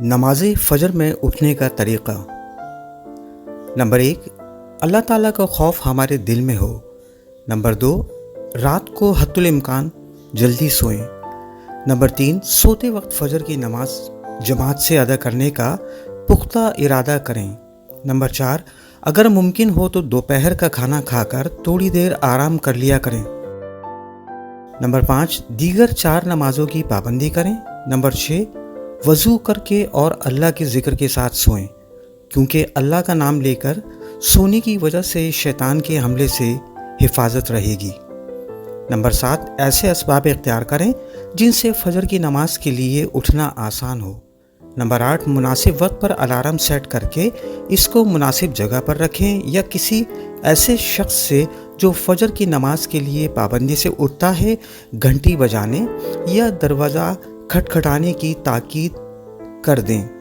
नमाज फ़जर में उठने का तरीक़ा। नंबर 1, अल्लाह ताला का खौफ हमारे दिल में हो। नंबर 2, रात को हत्तुल इम्कान जल्दी सोएं। नंबर 3, सोते वक्त फ़जर की नमाज जमात से अदा करने का पुख्ता इरादा करें। नंबर 4, अगर मुमकिन हो तो दोपहर का खाना खाकर थोड़ी देर आराम कर लिया करें। नंबर 5, दीगर 4 नमाज़ों की पाबंदी करें। नंबर 6, वज़ू करके और अल्लाह के ज़िक्र के साथ सोएं, क्योंकि अल्लाह का नाम लेकर सोने की वजह से शैतान के हमले से हिफाजत रहेगी। नंबर 7, ऐसे असबाब इख्तियार करें जिनसे फ़जर की नमाज के लिए उठना आसान हो। नंबर 8, मुनासिब वक्त पर अलार्म सेट करके इसको मुनासिब जगह पर रखें या किसी ऐसे शख्स से जो फ़जर की नमाज के लिए पाबंदी से उठता है घंटी बजाने या दरवाज़ा खटखटाने की ताकीद कर दें।